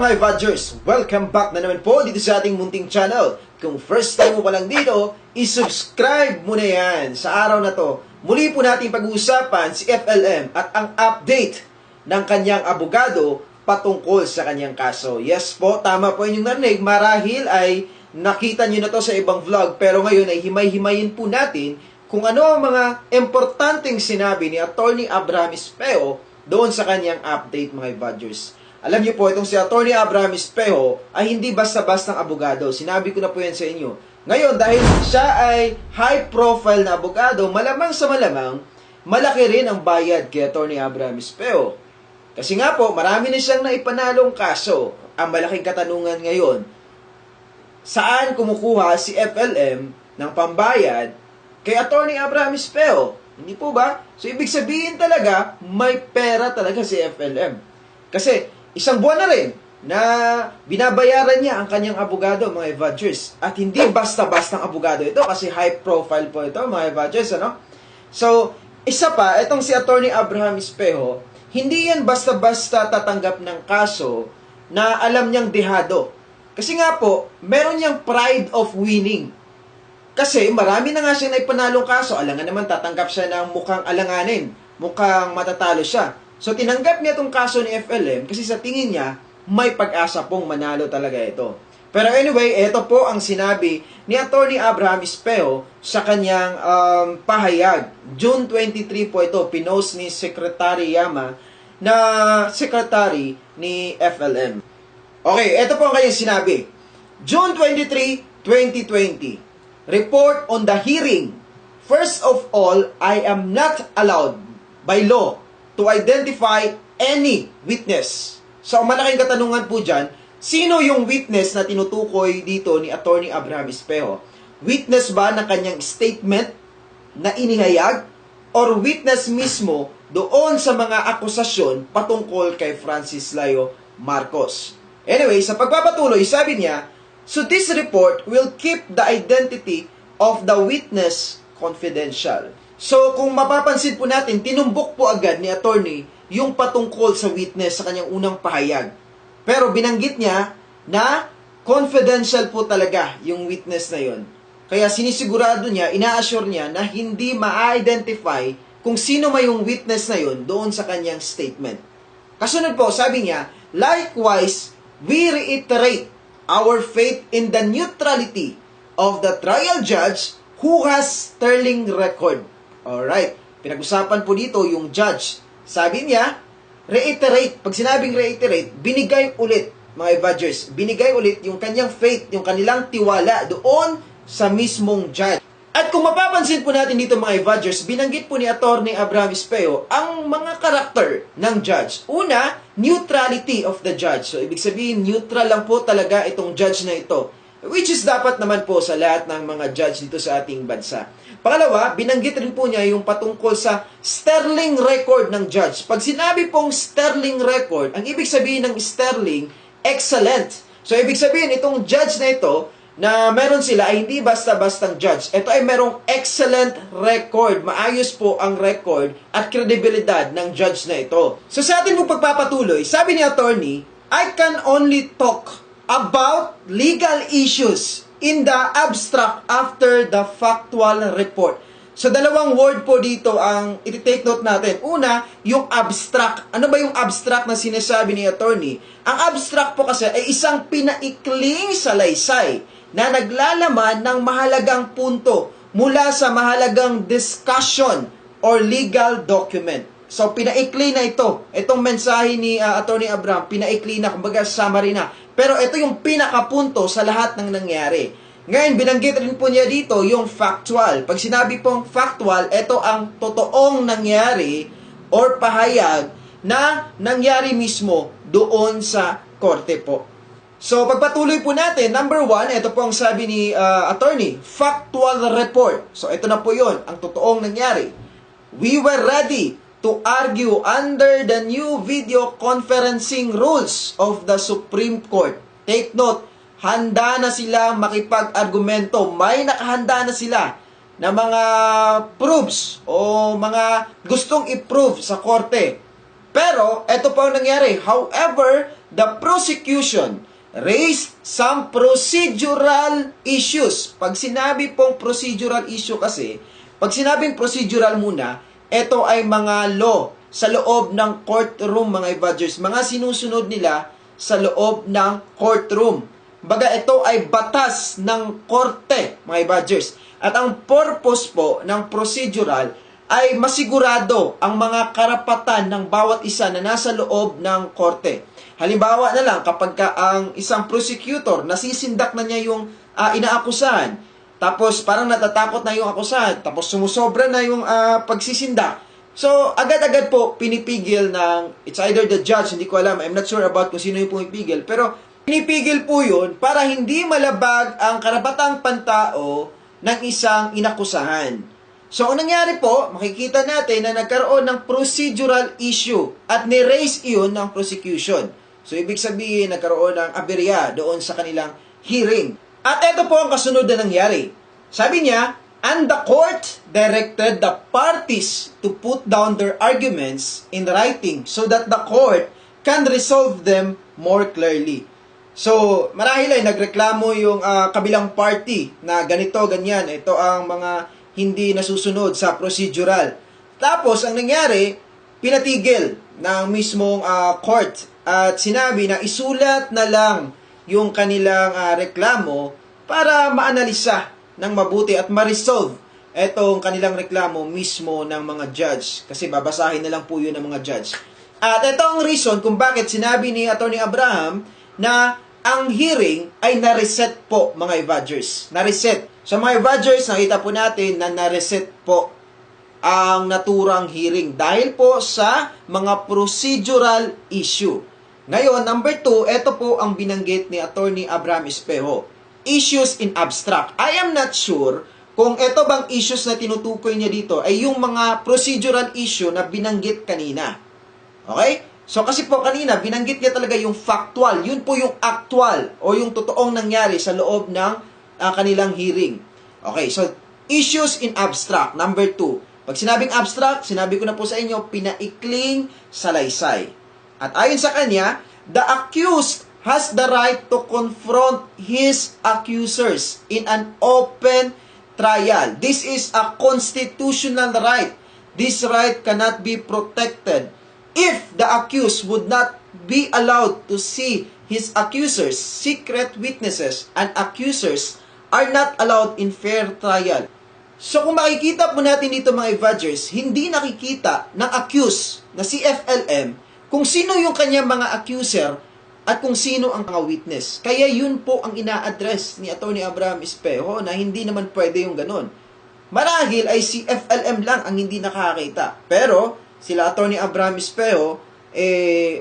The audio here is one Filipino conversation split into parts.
mga Vadgers? Welcome back na naman po dito sa ating munting channel. Kung first time mo pa lang dito, isubscribe mo na yan. Sa araw na to, muli po natin pag-uusapan si FLM at ang update ng kanyang abogado patungkol sa kanyang kaso. Yes po, tama po inyong narinig. Marahil ay nakita nyo na to sa ibang vlog, pero ngayon ay himay-himayin po natin kung ano ang mga importanteng sinabi ni Atty. Abraham Espejo doon sa kanyang update, mga Vadgers. Alam niyo po, itong si Atty. Abraham Espejo ay hindi basta-bastang abogado. Sinabi ko na po yan sa inyo. Ngayon, dahil siya ay high-profile na abogado, malamang sa malamang, malaki rin ang bayad kay Atty. Abraham Espejo. Kasi nga po, marami na siyang naipanalong kaso. Ang malaking katanungan ngayon, saan kumukuha si FLM ng pambayad kay Atty. Abraham Espejo? Hindi po ba? So, ibig sabihin talaga, may pera talaga si FLM. Kasi, isang buwan na rin na binabayaran niya ang kanyang abogado, mga Vadgers. At hindi basta-bastang abogado ito kasi high profile po ito, mga Vadgers, ano? So, isa pa, itong si Atty. Abraham Espejo, hindi yan basta-basta tatanggap ng kaso na alam niyang dehado. Kasi nga po, meron niyang pride of winning. Kasi marami na nga siya na ipanalong kaso, alangan naman tatanggap siya ng mukhang alanganin, mukhang matatalo siya. So, tinanggap niya itong kaso ni FLM kasi sa tingin niya, may pag-asa pong manalo talaga ito. Pero anyway, ito po ang sinabi ni Atty. Abraham Espejo sa kanyang pahayag. June 23 po ito, pinost ni Secretary Yama na secretary ni FLM. Okay, ito po ang kanyang sinabi. June 23, 2020. Report on the hearing. First of all, I am not allowed by law to identify any witness. So, ang malaking katanungan po dyan, sino yung witness na tinutukoy dito ni Atty. Abraham Espejo? Witness ba na kanyang statement na inihayag? Or witness mismo doon sa mga akusasyon patungkol kay Francis Layo Marcos? Anyway, sa pagpapatuloy, sabi niya, so this report will keep the identity of the witness confidential. So, kung mapapansin po natin, tinumbok po agad ni attorney yung patungkol sa witness sa kanyang unang pahayag. Pero binanggit niya na confidential po talaga yung witness na yon. Kaya sinisigurado niya, ina-assure niya na hindi ma-identify kung sino may yung witness na yon doon sa kanyang statement. Kasunod po, sabi niya, likewise, we reiterate our faith in the neutrality of the trial judge who has sterling record. Alright, pinag-usapan po dito yung judge. Sabi niya, reiterate. Pag sinabing reiterate, binigay ulit, mga Vadgers. Binigay ulit yung kanyang faith, yung kanilang tiwala doon sa mismong judge. At kung mapapansin po natin dito, mga Vadgers, binanggit po ni Atty. Abraham Espejo ang mga karakter ng judge. Una, neutrality of the judge. So, ibig sabihin, neutral lang po talaga itong judge na ito. Which is dapat naman po sa lahat ng mga judge dito sa ating bansa. Pangalawa, binanggit rin po niya yung patungkol sa sterling record ng judge. Pag sinabi pong sterling record, ang ibig sabihin ng sterling, excellent. So, ibig sabihin, itong judge na ito, na meron sila ay hindi basta-bastang judge. Ito ay merong excellent record. Maayos po ang record at kredibilidad ng judge na ito. So, sa atin pong pagpapatuloy, sabi ni attorney, I can only talk about legal issues in the abstract after the factual report. So, dalawang word po dito ang iti-take note natin. Una, yung abstract. Ano ba yung abstract na sinasabi ni attorney? Ang abstract po kasi ay isang pinaikling salaysay na naglalaman ng mahalagang punto mula sa mahalagang discussion or legal document. So, pinaikli na ito. Itong mensahe ni Atty. Abraham, pinaikli na, kumbaga summary na. Pero ito yung pinakapunto sa lahat ng nangyari. Ngayon, binanggit rin po niya dito yung factual. Pag sinabi pong factual, ito ang totoong nangyari or pahayag na nangyari mismo doon sa korte po. So, pagpatuloy po natin, number one, ito po ang sabi ni attorney, factual report. So, ito na po yun, ang totoong nangyari. We were ready to argue under the new video conferencing rules of the Supreme Court. Take note, handa na sila makipag-argumento. May nakahanda na sila na mga proofs o mga gustong i-prove sa korte. Pero, ito po ang nangyari. However, the prosecution raised some procedural issues. Pag sinabi pong procedural issue kasi, pag sinabing procedural muna, ito ay mga law sa loob ng courtroom, mga evadgers. Mga sinusunod nila sa loob ng courtroom. Baga, ito ay batas ng korte, mga evadgers. At ang purpose po ng procedural ay masigurado ang mga karapatan ng bawat isa na nasa loob ng korte. Halimbawa na lang, kapag ang isang prosecutor, nasisindak na niya yung inaakusahan, tapos parang natatakot na yung akusahan, tapos sumusobra na yung pagsisindak. So, agad-agad po pinipigil ng, it's either the judge, hindi ko alam, I'm not sure about kung sino yung pumipigil, pero pinipigil po yun para hindi malabag ang karapatang pantao ng isang inakusahan. So, ang nangyari po, makikita natin na nagkaroon ng procedural issue at ni-raise iyon ng prosecution. So, ibig sabihin, nagkaroon ng aberya doon sa kanilang hearing. At ito po ang kasunod na nangyari. Sabi niya, and the court directed the parties to put down their arguments in writing so that the court can resolve them more clearly. So, marahil ay nagreklamo yung kabilang party na ganito, ganyan. Ito ang mga hindi nasusunod sa procedural. Tapos, ang nangyari, pinatigil ng mismong court at sinabi na isulat na lang yung kanilang reklamo para maanalisa ng mabuti at ma-resolve etong kanilang reklamo mismo ng mga judge. Kasi babasahin na lang po yun ng mga judge. At ito ang reason kung bakit sinabi ni Attorney Abraham na ang hearing ay na-reset po, mga evadgers. Na-reset. Sa mga evadgers, nakita po natin na na-reset po ang naturang hearing dahil po sa mga procedural issue. Ngayon, number 2, ito po ang binanggit ni Attorney Abraham Espejo. Issues in abstract. I am not sure kung ito bang issues na tinutukoy niya dito ay yung mga procedural issue na binanggit kanina. Okay? So kasi po kanina, binanggit niya talaga yung factual. Yun po yung actual o yung totoong nangyari sa loob ng kanilang hearing. Okay, so issues in abstract. Number 2. Pag sinabing abstract, sinabi ko na po sa inyo, pinaikling salaysay. At ayon sa kanya, the accused has the right to confront his accusers in an open trial. This is a constitutional right. This right cannot be protected if the accused would not be allowed to see his accusers. Secret witnesses and accusers are not allowed in fair trial. So kung makikita po natin dito, mga evadgers, hindi nakikita ng accused na si FLM kung sino yung kanyang mga accuser at kung sino ang mga witness. Kaya yun po ang ina-address ni Attorney Abraham Espejo na hindi naman pwede yung ganun. Marahil ay si FLM lang ang hindi nakakita. Pero sila Attorney Abraham Espejo,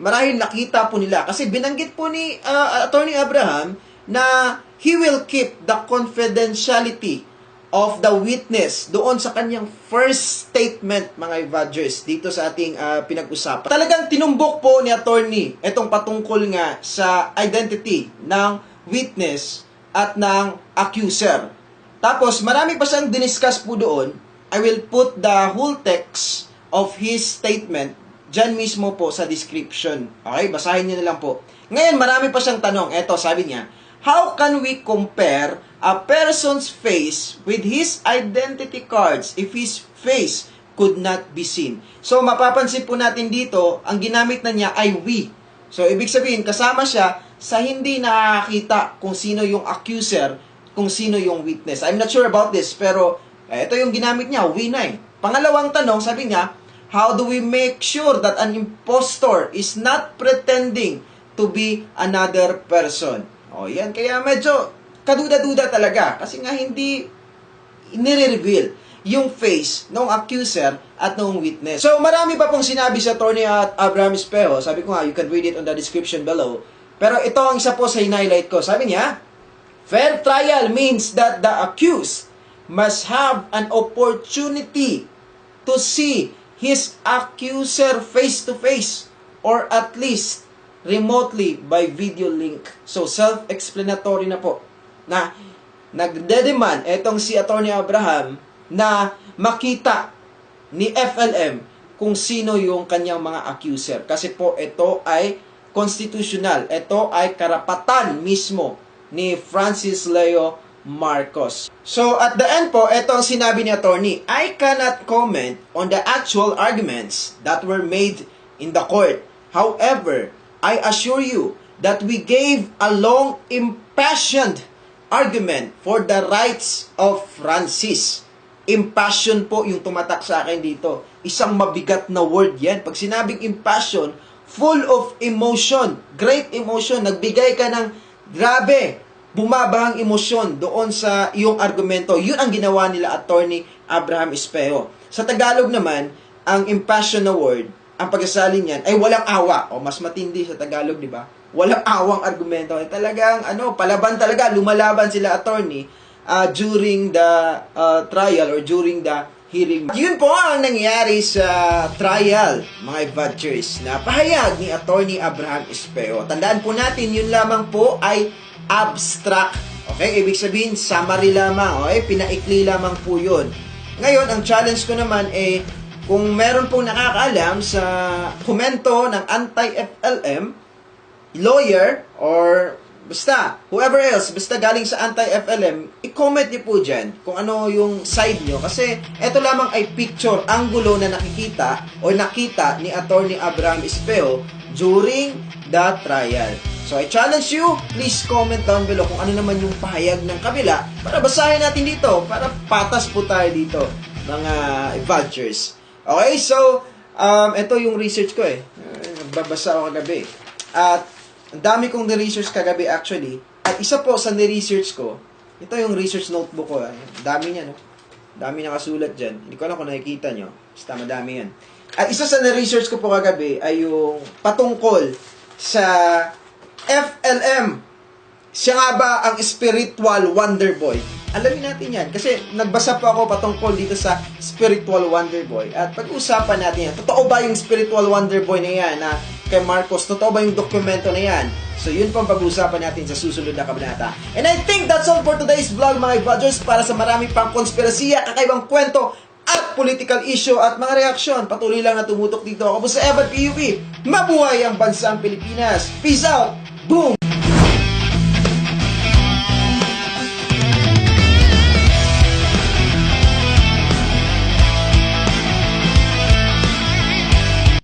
marahil nakita po nila. Kasi binanggit po ni Attorney Abraham na he will keep the confidentiality of the witness doon sa kanyang first statement, mga evadgers, dito sa ating pinag-usapan. Talagang tinumbok po ni attorney itong patungkol nga sa identity ng witness at ng accuser. Tapos, marami pa siyang diniscuss po doon. I will put the whole text of his statement dyan mismo po sa description. Okay, basahin niyo na lang po. Ngayon, marami pa siyang tanong. Eto, sabi niya, how can we compare a person's face with his identity cards if his face could not be seen? So, mapapansin po natin dito, ang ginamit na niya ay we. So, ibig sabihin, kasama siya sa hindi nakakita kung sino yung accuser, kung sino yung witness. I'm not sure about this, pero ito yung ginamit niya, we na eh. Pangalawang tanong, sabi niya, how do we make sure that an impostor is not pretending to be another person? O, yan. Kaya medyo kaduda-duda talaga. Kasi nga hindi nire-reveal yung face ng accuser at ng witness. So, marami pa pong sinabi sa Attorney Abraham Espejo. Sabi ko nga, you can read it on the description below. Pero ito ang isa po sa highlight ko. Sabi niya, fair trial means that the accused must have an opportunity to see his accuser face-to-face or at least remotely by video link. So, self-explanatory na po na nagdedemand etong si Attorney Abraham na makita ni FLM kung sino yung kanyang mga accuser. Kasi po ito ay constitutional. Ito ay karapatan mismo ni Francis Leo Marcos. So, at the end po, ito ang sinabi ni attorney, I cannot comment on the actual arguments that were made in the court. However, I assure you that we gave a long, impassioned argument for the rights of Francis. Impassion po yung tumatak sa akin dito. Isang mabigat na word yan. Pag sinabing impassion, full of emotion, great emotion, nagbigay ka ng grabe, bumabahang emosyon doon sa iyong argumento. Yun ang ginawa nila Attorney Abraham Espejo. Sa Tagalog naman, ang impassion na word, ang pagkasali niyan ay walang awa. O mas matindi sa Tagalog, di ba? Walang awang argumento. Talagang, palaban talaga, lumalaban sila attorney during the trial or during the hearing. Yun po ang nangyari sa trial, mga adventures, na pahayag ni Attorney Abraham Espejo. Tandaan po natin, yun lamang po ay abstract. Okay? Ibig sabihin, summary lamang. Okay? Pinaikli lamang po yun. Ngayon, ang challenge ko naman ay kung meron pong nakakaalam sa komento ng anti-FLM, lawyer, or basta, whoever else, basta galing sa anti-FLM, i-comment niyo po dyan kung ano yung side niyo. Kasi ito lamang ay picture, angulo na nakikita o nakita ni Attorney Abraham Espejo during the trial. So, I challenge you, please comment down below kung ano naman yung pahayag ng kabila para basahin natin dito, para patas po tayo dito, mga vultures. Okay, so, ito yung research ko nagbabasa ako kagabi. At, ang dami kong ni-research kagabi actually. At isa po sa ni-research ko, ito yung research notebook ko. Dami niya, no? Dami nakasulat dyan. Hindi ko alam kung nakikita nyo. Basta madami yan. At isa sa ni-research ko po kagabi ay yung patungkol sa FLM. Siya nga ba ang spiritual wonder boy? Alamin natin yan. Kasi nagbasa po ako patungkol dito sa spiritual wonder boy. At pag-usapan natin yan. Totoo ba yung spiritual wonder boy na yan na kay Marcos? Totoo ba yung dokumento na yan? So yun po ang pag-usapan natin sa susunod na kabanata. And I think that's all for today's vlog, mga Budgers. Para sa marami pang konspirasiya, kakaibang kwento, at political issue at mga reaksyon, patuloy lang na tumutok dito. Ako po sa Evan PUP. Mabuhay ang bansang Pilipinas. Peace out! Boom!